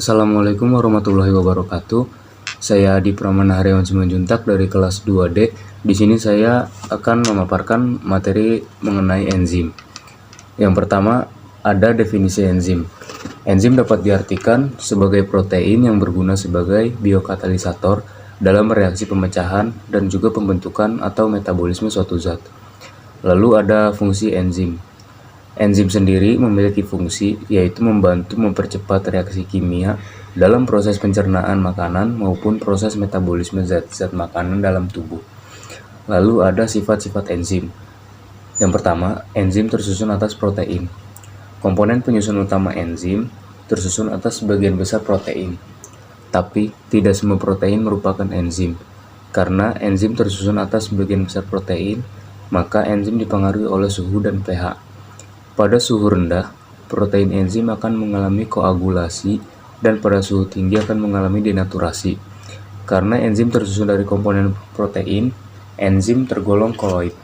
Assalamualaikum warahmatullahi wabarakatuh. Saya Adi Pramana Haryawan Simanjuntak dari kelas 2D. Di sini saya akan memaparkan materi mengenai enzim. Yang pertama, ada definisi enzim. Enzim dapat diartikan sebagai protein yang berguna sebagai biokatalisator dalam reaksi pemecahan dan juga pembentukan atau metabolisme suatu zat. Lalu ada fungsi enzim. Enzim sendiri memiliki fungsi yaitu membantu mempercepat reaksi kimia dalam proses pencernaan makanan maupun proses metabolisme zat-zat makanan dalam tubuh. Lalu ada sifat-sifat enzim. Yang pertama, enzim tersusun atas protein. Komponen penyusun utama enzim tersusun atas sebagian besar protein. Tapi tidak semua protein merupakan enzim. Karena enzim tersusun atas sebagian besar protein, maka enzim dipengaruhi oleh suhu dan pH. Pada suhu rendah, protein enzim akan mengalami koagulasi dan pada suhu tinggi akan mengalami denaturasi. Karena enzim tersusun dari komponen protein, enzim tergolong koloid.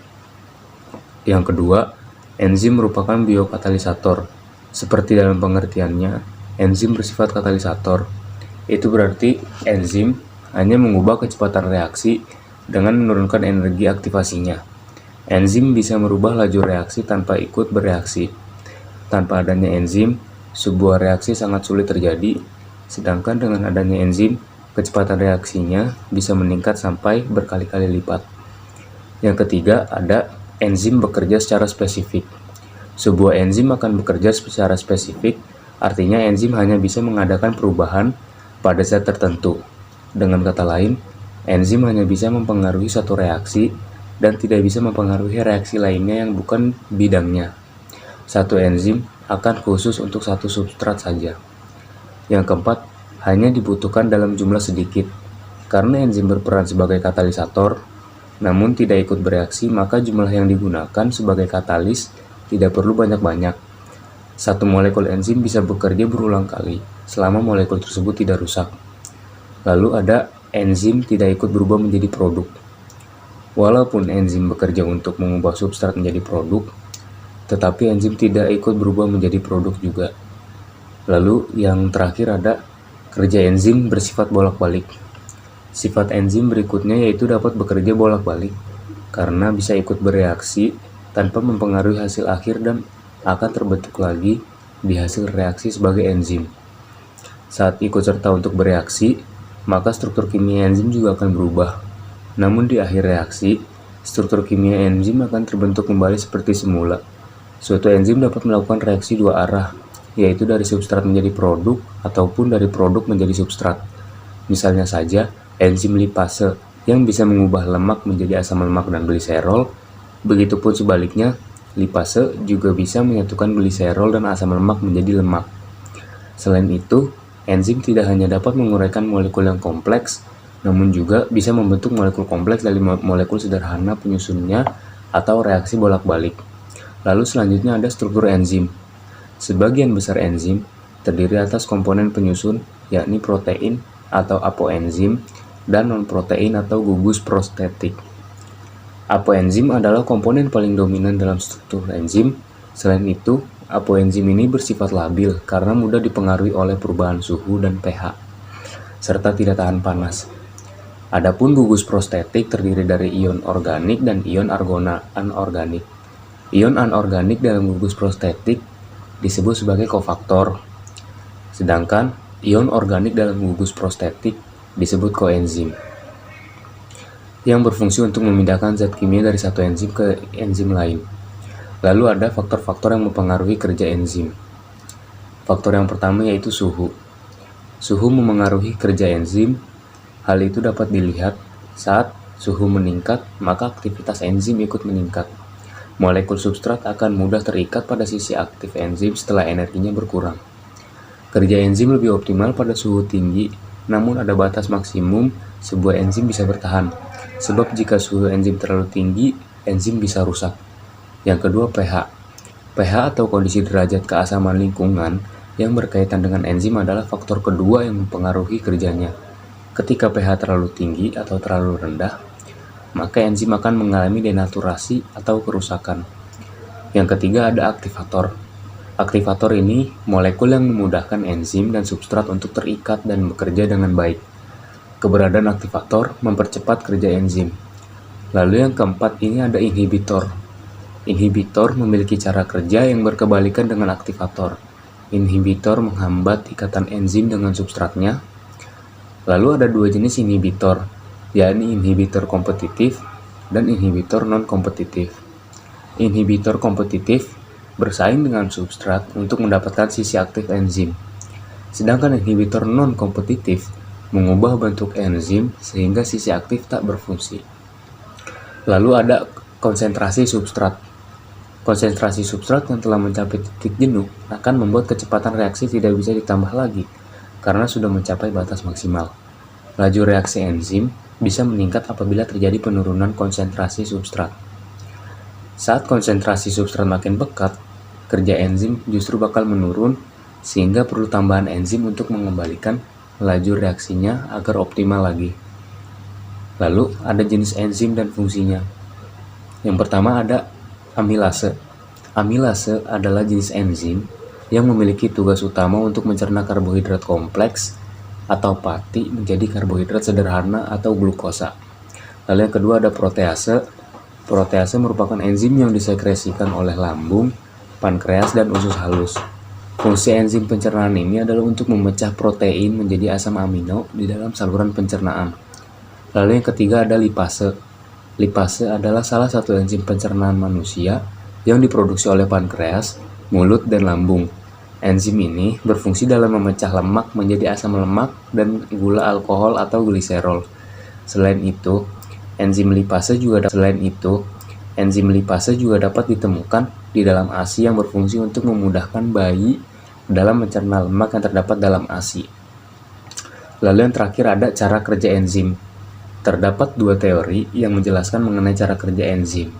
Yang kedua, enzim merupakan biokatalisator. Seperti dalam pengertiannya, enzim bersifat katalisator. Itu berarti enzim hanya mengubah kecepatan reaksi dengan menurunkan energi aktivasinya. Enzim bisa merubah laju reaksi tanpa ikut bereaksi. Tanpa adanya enzim, sebuah reaksi sangat sulit terjadi, sedangkan dengan adanya enzim, kecepatan reaksinya bisa meningkat sampai berkali-kali lipat. Yang ketiga, ada enzim bekerja secara spesifik. Sebuah enzim akan bekerja secara spesifik, artinya enzim hanya bisa mengadakan perubahan pada zat tertentu. Dengan kata lain, enzim hanya bisa mempengaruhi satu reaksi dan tidak bisa mempengaruhi reaksi lainnya yang bukan bidangnya. Satu enzim akan khusus untuk satu substrat saja. Yang keempat, hanya dibutuhkan dalam jumlah sedikit. Karena enzim berperan sebagai katalisator, namun tidak ikut bereaksi, maka jumlah yang digunakan sebagai katalis tidak perlu banyak-banyak. Satu molekul enzim bisa bekerja berulang kali, selama molekul tersebut tidak rusak. Lalu ada enzim tidak ikut berubah menjadi produk. Walaupun enzim bekerja untuk mengubah substrat menjadi produk, tetapi enzim tidak ikut berubah menjadi produk juga. Lalu yang terakhir ada kerja enzim bersifat bolak-balik. Sifat enzim berikutnya yaitu dapat bekerja bolak-balik, karena bisa ikut bereaksi tanpa mempengaruhi hasil akhir dan akan terbentuk lagi di hasil reaksi sebagai enzim. Saat ikut serta untuk bereaksi, maka struktur kimia enzim juga akan berubah. Namun di akhir reaksi, struktur kimia enzim akan terbentuk kembali seperti semula. Suatu enzim dapat melakukan reaksi dua arah, yaitu dari substrat menjadi produk ataupun dari produk menjadi substrat. Misalnya saja, enzim lipase yang bisa mengubah lemak menjadi asam lemak dan gliserol. Begitupun sebaliknya, lipase juga bisa menyatukan gliserol dan asam lemak menjadi lemak. Selain itu, enzim tidak hanya dapat menguraikan molekul yang kompleks, namun juga bisa membentuk molekul kompleks dari molekul sederhana penyusunnya atau reaksi bolak-balik. Lalu selanjutnya ada struktur enzim. Sebagian besar enzim terdiri atas komponen penyusun, yakni protein atau apoenzim, dan non-protein atau gugus prostetik. Apoenzim adalah komponen paling dominan dalam struktur enzim. Selain itu, apoenzim ini bersifat labil karena mudah dipengaruhi oleh perubahan suhu dan pH, serta tidak tahan panas. Adapun gugus prostetik terdiri dari ion organik dan ion anorganik. Ion anorganik dalam gugus prostetik disebut sebagai kofaktor, sedangkan ion organik dalam gugus prostetik disebut koenzim, yang berfungsi untuk memindahkan zat kimia dari satu enzim ke enzim lain. Lalu ada faktor-faktor yang mempengaruhi kerja enzim. Faktor yang pertama yaitu suhu. Suhu memengaruhi kerja enzim. Hal itu dapat dilihat saat suhu meningkat, maka aktivitas enzim ikut meningkat. Molekul substrat akan mudah terikat pada sisi aktif enzim setelah energinya berkurang. Kerja enzim lebih optimal pada suhu tinggi, namun ada batas maksimum sebuah enzim bisa bertahan. Sebab jika suhu enzim terlalu tinggi, enzim bisa rusak. Yang kedua, pH. pH atau kondisi derajat keasaman lingkungan yang berkaitan dengan enzim adalah faktor kedua yang mempengaruhi kerjanya. Ketika pH terlalu tinggi atau terlalu rendah, maka enzim akan mengalami denaturasi atau kerusakan. Yang ketiga ada aktivator. Aktivator ini molekul yang memudahkan enzim dan substrat untuk terikat dan bekerja dengan baik. Keberadaan aktivator mempercepat kerja enzim. Lalu yang keempat ini ada inhibitor. Inhibitor memiliki cara kerja yang berkebalikan dengan aktivator. Inhibitor menghambat ikatan enzim dengan substratnya. Lalu ada dua jenis inhibitor, yakni inhibitor kompetitif dan inhibitor non-kompetitif. Inhibitor kompetitif bersaing dengan substrat untuk mendapatkan sisi aktif enzim. Sedangkan inhibitor non-kompetitif mengubah bentuk enzim sehingga sisi aktif tak berfungsi. Lalu ada konsentrasi substrat. Konsentrasi substrat yang telah mencapai titik jenuh akan membuat kecepatan reaksi tidak bisa ditambah lagi karena sudah mencapai batas maksimal. Laju reaksi enzim bisa meningkat apabila terjadi penurunan konsentrasi substrat. Saat konsentrasi substrat makin pekat, kerja enzim justru bakal menurun sehingga perlu tambahan enzim untuk mengembalikan laju reaksinya agar optimal lagi. Lalu ada jenis enzim dan fungsinya. Yang pertama ada amilase. Amilase adalah jenis enzim yang memiliki tugas utama untuk mencerna karbohidrat kompleks atau pati menjadi karbohidrat sederhana atau glukosa. Lalu yang kedua ada protease. Protease merupakan enzim yang disekresikan oleh lambung, pankreas, dan usus halus. Fungsi enzim pencernaan ini adalah untuk memecah protein menjadi asam amino di dalam saluran pencernaan. Lalu yang ketiga ada lipase. Lipase adalah salah satu enzim pencernaan manusia yang diproduksi oleh pankreas, mulut, dan lambung. Enzim ini berfungsi dalam memecah lemak menjadi asam lemak dan gula alkohol atau gliserol. Selain itu, enzim lipase juga dapat ditemukan di dalam ASI yang berfungsi untuk memudahkan bayi dalam mencerna lemak yang terdapat dalam ASI. Lalu yang terakhir ada cara kerja enzim. Terdapat dua teori yang menjelaskan mengenai cara kerja enzim.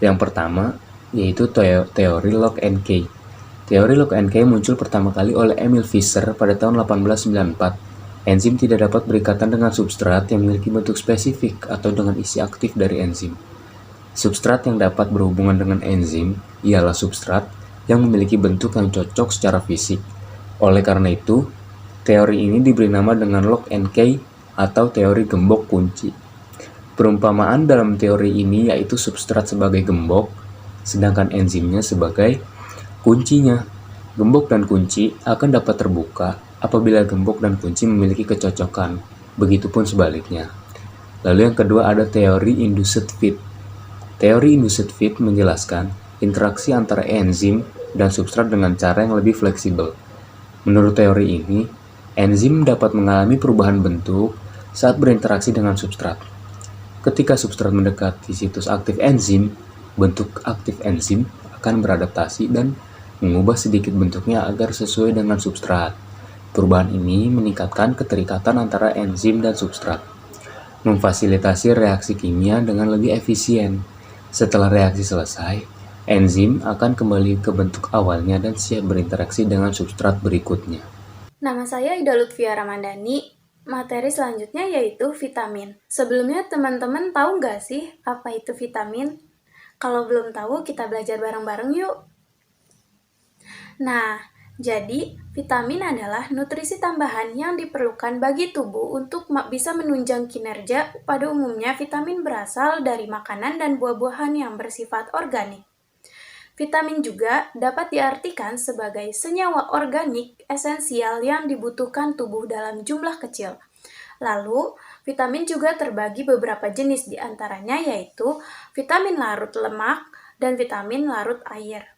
Yang pertama, yaitu teori lock and key. Teori lock and key muncul pertama kali oleh Emil Fischer pada tahun 1894. Enzim tidak dapat berikatan dengan substrat yang memiliki bentuk spesifik atau dengan isi aktif dari enzim. Substrat yang dapat berhubungan dengan enzim ialah substrat yang memiliki bentuk yang cocok secara fisik. Oleh karena itu, teori ini diberi nama dengan lock and key atau teori gembok kunci. Perumpamaan dalam teori ini yaitu substrat sebagai gembok, sedangkan enzimnya sebagai kuncinya. Gembok dan kunci akan dapat terbuka apabila gembok dan kunci memiliki kecocokan, begitupun sebaliknya. Lalu yang kedua ada teori induced fit. Teori induced fit menjelaskan interaksi antara enzim dan substrat dengan cara yang lebih fleksibel. Menurut teori ini, enzim dapat mengalami perubahan bentuk saat berinteraksi dengan substrat. Ketika substrat mendekati situs aktif enzim, bentuk aktif enzim akan beradaptasi dan mengubah sedikit bentuknya agar sesuai dengan substrat. Perubahan ini meningkatkan keterikatan antara enzim dan substrat, memfasilitasi reaksi kimia dengan lebih efisien. Setelah reaksi selesai, enzim akan kembali ke bentuk awalnya dan siap berinteraksi dengan substrat berikutnya. Nama saya Ida Lutfia Ramadhani. Materi selanjutnya yaitu vitamin. Sebelumnya teman-teman tahu nggak sih apa itu vitamin? Kalau belum tahu, kita belajar bareng-bareng yuk. Nah, jadi vitamin adalah nutrisi tambahan yang diperlukan bagi tubuh untuk bisa menunjang kinerja. Pada umumnya, vitamin berasal dari makanan dan buah-buahan yang bersifat organik. Vitamin juga dapat diartikan sebagai senyawa organik esensial yang dibutuhkan tubuh dalam jumlah kecil. Lalu, vitamin juga terbagi beberapa jenis, diantaranya yaitu vitamin larut lemak dan vitamin larut air.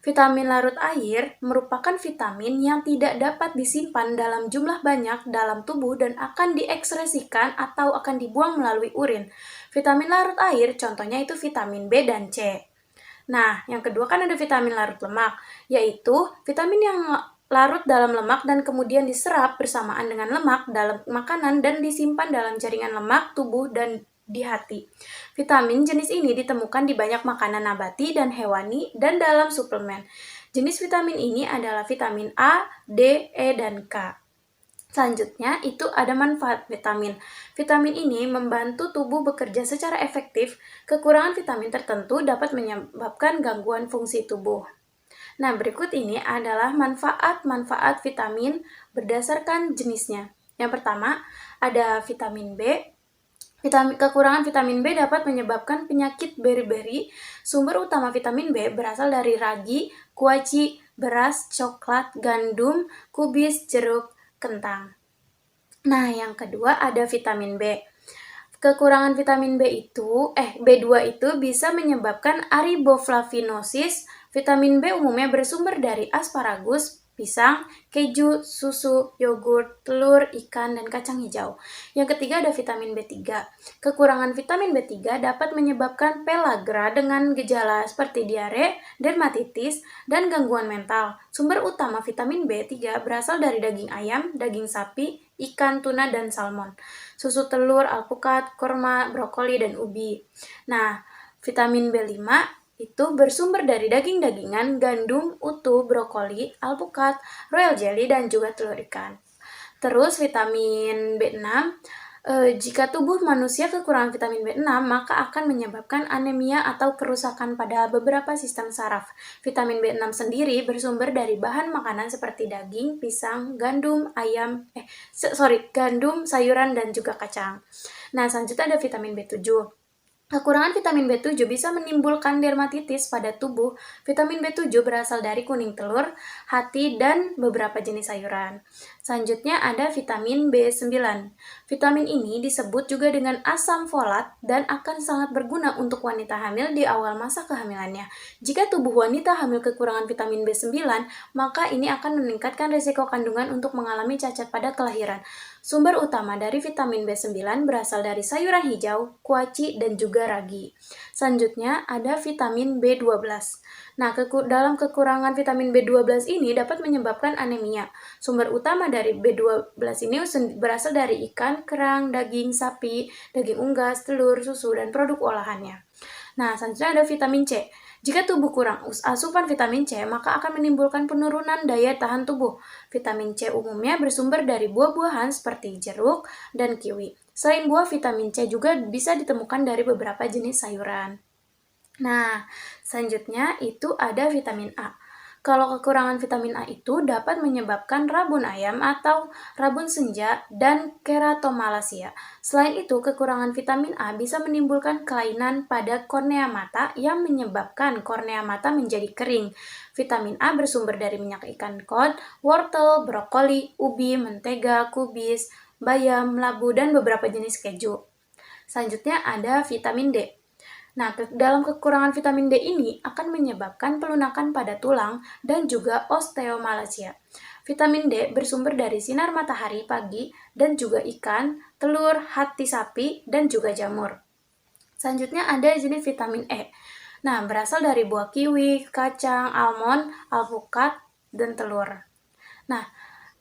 Vitamin larut air merupakan vitamin yang tidak dapat disimpan dalam jumlah banyak dalam tubuh dan akan diekskresikan atau akan dibuang melalui urin. Vitamin larut air contohnya itu vitamin B dan C. Nah, yang kedua kan ada vitamin larut lemak, yaitu vitamin yang larut dalam lemak dan kemudian diserap bersamaan dengan lemak dalam makanan dan disimpan dalam jaringan lemak, tubuh, dan di hati. Vitamin jenis ini ditemukan di banyak makanan nabati dan hewani dan dalam suplemen. Jenis vitamin ini adalah vitamin A, D, E, dan K. Selanjutnya, itu ada manfaat vitamin. Vitamin ini membantu tubuh bekerja secara efektif. Kekurangan vitamin tertentu dapat menyebabkan gangguan fungsi tubuh. Nah, berikut ini adalah manfaat-manfaat vitamin berdasarkan jenisnya. Yang pertama, ada vitamin B. Kekurangan vitamin B dapat menyebabkan penyakit beri-beri. Sumber utama vitamin B berasal dari ragi, kuaci, beras, coklat, gandum, kubis, jeruk, kentang. Nah, yang kedua ada vitamin B. Kekurangan vitamin B2 itu bisa menyebabkan ariboflavinosis. Vitamin B umumnya bersumber dari asparagus, pisang, keju, susu, yogurt, telur, ikan, dan kacang hijau. Yang ketiga ada vitamin B3. Kekurangan vitamin B3 dapat menyebabkan pellagra dengan gejala seperti diare, dermatitis, dan gangguan mental. Sumber utama vitamin B3 berasal dari daging ayam, daging sapi, ikan, tuna, dan salmon, susu telur, alpukat, kurma, brokoli, dan ubi. Nah, vitamin B5 itu bersumber dari daging-dagingan, gandum, utuh, brokoli, alpukat, royal jelly, dan juga telur ikan. Terus vitamin B6, jika tubuh manusia kekurangan vitamin B6, maka akan menyebabkan anemia atau kerusakan pada beberapa sistem saraf. Vitamin B6 sendiri bersumber dari bahan makanan seperti daging, pisang, gandum, gandum, sayuran, dan juga kacang. Nah, selanjutnya ada vitamin B7. Kekurangan vitamin B7 bisa menimbulkan dermatitis pada tubuh. Vitamin B7 berasal dari kuning telur, hati, dan beberapa jenis sayuran. Selanjutnya ada vitamin B9. Vitamin ini disebut juga dengan asam folat dan akan sangat berguna untuk wanita hamil di awal masa kehamilannya. Jika tubuh wanita hamil kekurangan vitamin B9, maka ini akan meningkatkan risiko kandungan untuk mengalami cacat pada kelahiran. Sumber utama dari vitamin B9 berasal dari sayuran hijau, kuaci, dan juga ragi. Selanjutnya ada vitamin B12. Nah, dalam kekurangan vitamin B12 ini dapat menyebabkan anemia. Sumber utama dari B12 ini berasal dari ikan, kerang, daging sapi, daging unggas, telur, susu, dan produk olahannya. Nah, selanjutnya ada vitamin C. Jika tubuh kurang asupan vitamin C, maka akan menimbulkan penurunan daya tahan tubuh. Vitamin C umumnya bersumber dari buah-buahan seperti jeruk dan kiwi. Selain buah, vitamin C juga bisa ditemukan dari beberapa jenis sayuran. Nah, selanjutnya itu ada vitamin A. Kalau kekurangan vitamin A itu dapat menyebabkan rabun ayam atau rabun senja dan keratomalacia. Selain itu, kekurangan vitamin A bisa menimbulkan kelainan pada kornea mata yang menyebabkan kornea mata menjadi kering. Vitamin A bersumber dari minyak ikan kod, wortel, brokoli, ubi, mentega, kubis, bayam, labu, dan beberapa jenis keju. Selanjutnya ada vitamin D. Nah, dalam kekurangan vitamin D ini akan menyebabkan pelunakan pada tulang dan juga osteomalacia. Vitamin D bersumber dari sinar matahari pagi dan juga ikan, telur, hati sapi, dan juga jamur. Selanjutnya ada jenis vitamin E. Nah, berasal dari buah kiwi, kacang, almond, alpukat, dan telur. Nah,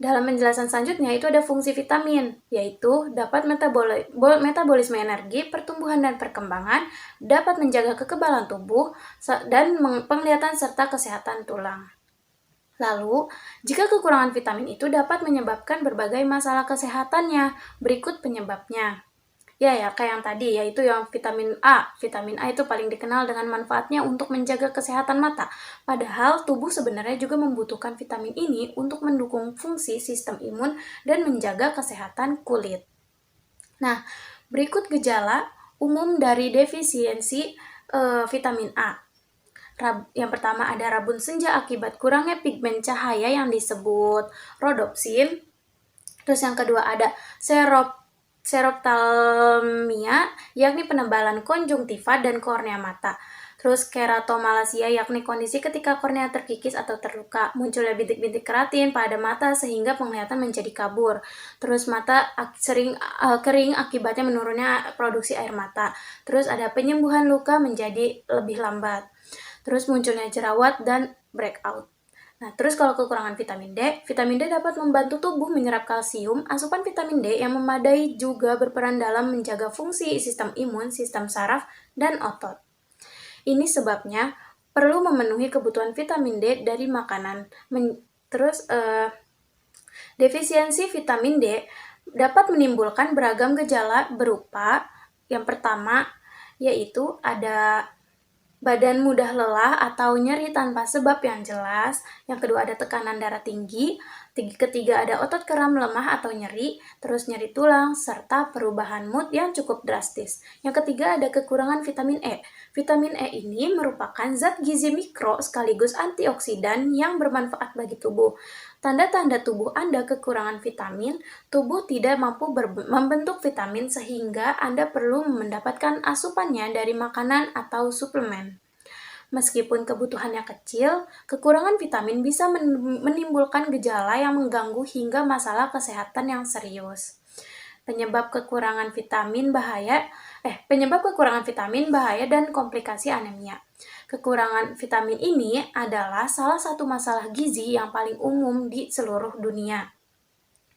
dalam penjelasan selanjutnya itu ada fungsi vitamin, yaitu dapat metabolisme energi, pertumbuhan dan perkembangan, dapat menjaga kekebalan tubuh, dan penglihatan serta kesehatan tulang. Lalu, jika kekurangan vitamin itu dapat menyebabkan berbagai masalah kesehatannya, berikut penyebabnya. Ya, kayak yang tadi, yaitu yang vitamin A. Vitamin A itu paling dikenal dengan manfaatnya untuk menjaga kesehatan mata. Padahal tubuh sebenarnya juga membutuhkan vitamin ini untuk mendukung fungsi sistem imun dan menjaga kesehatan kulit. Nah, berikut gejala umum dari defisiensi vitamin A. Yang pertama ada rabun senja akibat kurangnya pigmen cahaya yang disebut rodopsin. Terus yang kedua ada seroptalmia, yakni penebalan konjungtiva dan kornea mata. Terus keratomalacia, yakni kondisi ketika kornea terkikis atau terluka, munculnya bintik-bintik keratin pada mata sehingga penglihatan menjadi kabur. Terus mata sering kering akibatnya menurunnya produksi air mata. Terus ada penyembuhan luka menjadi lebih lambat. Terus munculnya jerawat dan breakout. Nah, terus kalau kekurangan vitamin D dapat membantu tubuh menyerap kalsium. Asupan vitamin D yang memadai juga berperan dalam menjaga fungsi sistem imun, sistem saraf, dan otot. Ini sebabnya perlu memenuhi kebutuhan vitamin D dari makanan. Defisiensi vitamin D dapat menimbulkan beragam gejala berupa yang pertama yaitu ada badan mudah lelah atau nyeri tanpa sebab yang jelas. Yang kedua ada tekanan darah tinggi. Ketiga ada otot kram lemah atau nyeri, terus nyeri tulang, serta perubahan mood yang cukup drastis. Yang ketiga ada kekurangan vitamin E. Vitamin E ini merupakan zat gizi mikro sekaligus antioksidan yang bermanfaat bagi tubuh. Tanda-tanda tubuh Anda kekurangan vitamin, tubuh tidak mampu membentuk vitamin sehingga Anda perlu mendapatkan asupannya dari makanan atau suplemen. Meskipun kebutuhannya kecil, kekurangan vitamin bisa menimbulkan gejala yang mengganggu hingga masalah kesehatan yang serius. Penyebab kekurangan vitamin bahaya dan komplikasi anemia. Kekurangan vitamin ini adalah salah satu masalah gizi yang paling umum di seluruh dunia.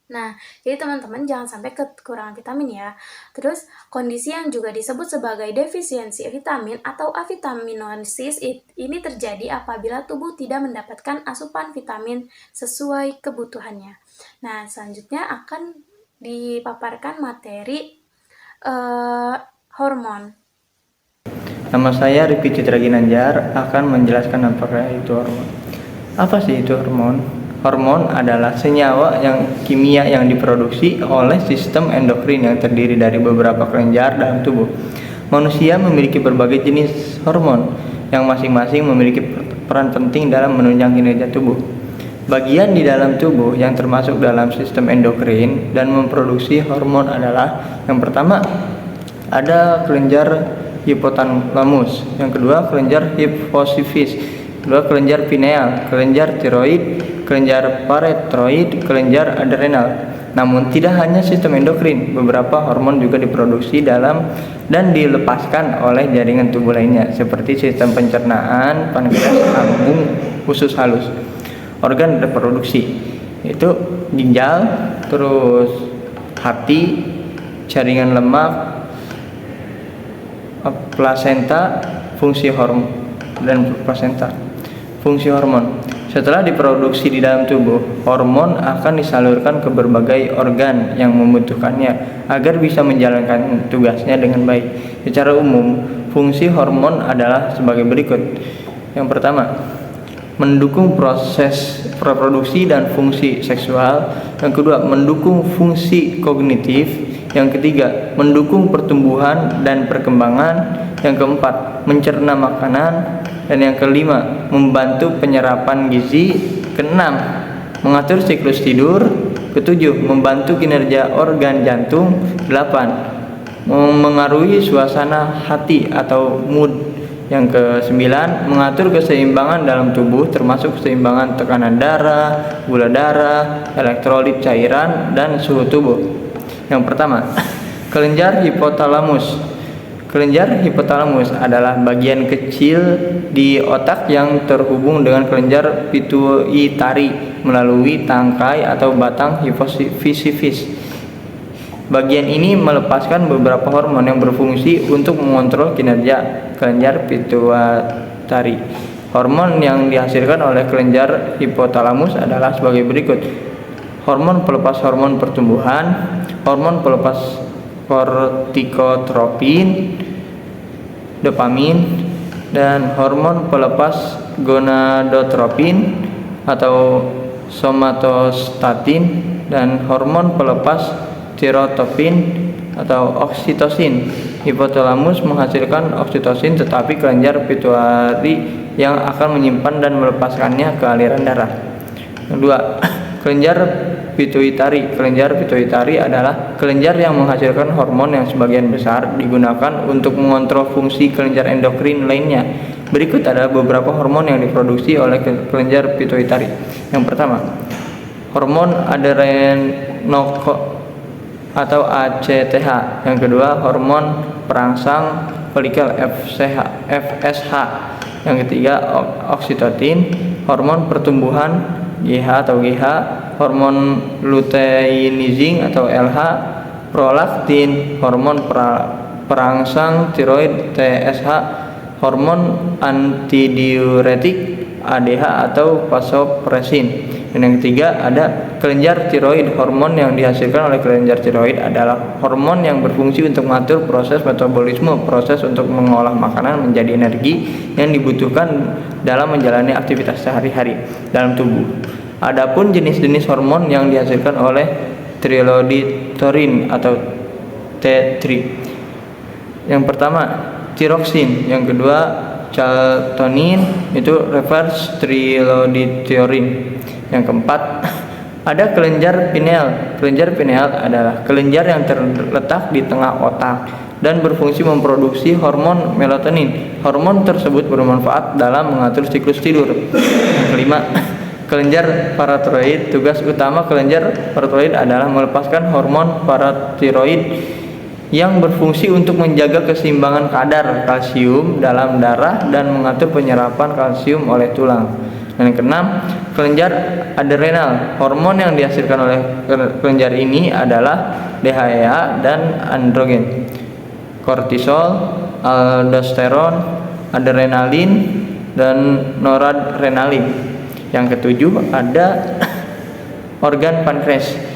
Nah, jadi teman-teman jangan sampai kekurangan vitamin ya. Terus, kondisi yang juga disebut sebagai defisiensi vitamin atau avitaminosis ini terjadi apabila tubuh tidak mendapatkan asupan vitamin sesuai kebutuhannya. Nah, selanjutnya akan dipaparkan materi hormon. Nama saya Rifki Citra Ginanjar akan menjelaskan apakah itu hormon. Apa sih itu hormon? Hormon adalah senyawa kimia yang diproduksi oleh sistem endokrin yang terdiri dari beberapa kelenjar dalam tubuh. Manusia memiliki berbagai jenis hormon yang masing-masing memiliki peran penting dalam menunjang kinerja tubuh. Bagian di dalam tubuh yang termasuk dalam sistem endokrin dan memproduksi hormon adalah: yang pertama ada kelenjar hipotalamus, yang kedua kelenjar hipofisitis, kedua kelenjar pineal, kelenjar tiroid, kelenjar paratiroid, kelenjar adrenal. Namun tidak hanya sistem endokrin, beberapa hormon juga diproduksi dalam dan dilepaskan oleh jaringan tubuh lainnya seperti sistem pencernaan, pankreas, lambung, usus halus. Organ reproduksi itu ginjal, terus hati, jaringan lemak, plasenta, fungsi hormon dan plasenta. Fungsi hormon. Setelah diproduksi di dalam tubuh, hormon akan disalurkan ke berbagai organ yang membutuhkannya agar bisa menjalankan tugasnya dengan baik. Secara umum, fungsi hormon adalah sebagai berikut. Yang pertama, mendukung proses reproduksi dan fungsi seksual. Yang kedua, mendukung fungsi kognitif. Yang ketiga, mendukung pertumbuhan dan perkembangan. Yang keempat, mencerna makanan. Dan yang kelima, membantu penyerapan gizi. Keenam, mengatur siklus tidur. Ketujuh, membantu kinerja organ jantung. 8, mengaruhi suasana hati atau mood. Yang ke-9, mengatur keseimbangan dalam tubuh termasuk keseimbangan tekanan darah, gula darah, elektrolit cairan, dan suhu tubuh. Yang pertama, kelenjar hipotalamus. Kelenjar hipotalamus adalah bagian kecil di otak yang terhubung dengan kelenjar pituitari melalui tangkai atau batang hipofisitis. Bagian ini melepaskan beberapa hormon yang berfungsi untuk mengontrol kinerja kelenjar pituitari. Hormon yang dihasilkan oleh kelenjar hipotalamus adalah sebagai berikut: hormon pelepas hormon pertumbuhan, hormon pelepas kortikotropin, dopamin, dan hormon pelepas gonadotropin atau somatostatin, dan hormon pelepas tirotropin atau oksitosin. Hipotalamus menghasilkan oksitosin, tetapi kelenjar pituitari yang akan menyimpan dan melepaskannya ke aliran darah. Kedua, kelenjar pituitari. Kelenjar pituitari adalah kelenjar yang menghasilkan hormon yang sebagian besar digunakan untuk mengontrol fungsi kelenjar endokrin lainnya. Berikut adalah beberapa hormon yang diproduksi oleh kelenjar pituitari. Yang pertama, hormon adrenokort atau ACTH. Yang kedua, hormon perangsang folikel FSH. Yang ketiga, oksitotin, hormon pertumbuhan GH atau GH, hormon luteinizing atau LH, prolaktin, hormon perangsang tiroid TSH, hormon antidiuretik ADH atau vasopresin. Dan yang ketiga ada kelenjar tiroid. Hormon yang dihasilkan oleh kelenjar tiroid adalah hormon yang berfungsi untuk mengatur proses metabolisme, proses untuk mengolah makanan menjadi energi yang dibutuhkan dalam menjalani aktivitas sehari-hari dalam tubuh. Adapun jenis-jenis hormon yang dihasilkan oleh triloditorin atau T3. Yang pertama tiroksin, yang kedua calcitonin, itu reverse triloditorin. Yang keempat ada kelenjar pineal. Kelenjar pineal adalah kelenjar yang terletak di tengah otak dan berfungsi memproduksi hormon melatonin. Hormon tersebut bermanfaat dalam mengatur siklus tidur. Yang kelima, kelenjar paratiroid. Tugas utama kelenjar paratiroid adalah melepaskan hormon paratiroid yang berfungsi untuk menjaga keseimbangan kadar kalsium dalam darah dan mengatur penyerapan kalsium oleh tulang. Dan yang keenam, kelenjar adrenal. Hormon yang dihasilkan oleh kelenjar ini adalah DHEA dan androgen, kortisol, aldosteron, adrenalin, dan noradrenalin. Yang ketujuh ada organ pankreas.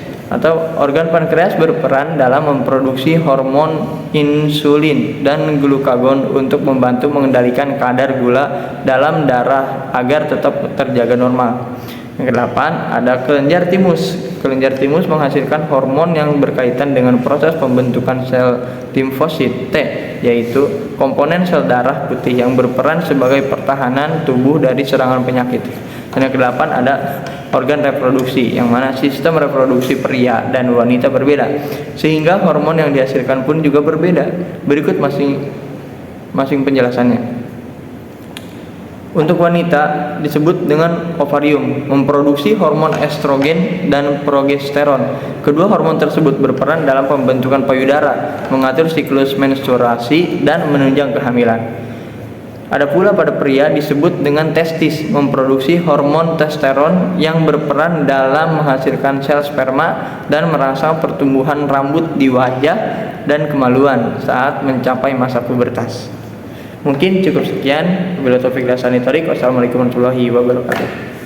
Organ pankreas berperan dalam memproduksi hormon insulin dan glukagon untuk membantu mengendalikan kadar gula dalam darah agar tetap terjaga normal. Yang kedelapan ada kelenjar timus. Kelenjar timus menghasilkan hormon yang berkaitan dengan proses pembentukan sel limfosit T, yaitu komponen sel darah putih yang berperan sebagai pertahanan tubuh dari serangan penyakit. Dan yang kedelapan ada organ reproduksi, yang mana sistem reproduksi pria dan wanita berbeda, sehingga hormon yang dihasilkan pun juga berbeda. Berikut masing-masing penjelasannya. Untuk wanita disebut dengan ovarium, memproduksi hormon estrogen dan progesteron. Kedua hormon tersebut berperan dalam pembentukan payudara, mengatur siklus menstruasi, dan menunjang kehamilan. Ada pula pada pria disebut dengan testis, memproduksi hormon testosteron yang berperan dalam menghasilkan sel sperma dan merangsang pertumbuhan rambut di wajah dan kemaluan saat mencapai masa pubertas. Mungkin cukup sekian. Wabillahi taufiq wal hidayah. Wassalamualaikum warahmatullahi wabarakatuh.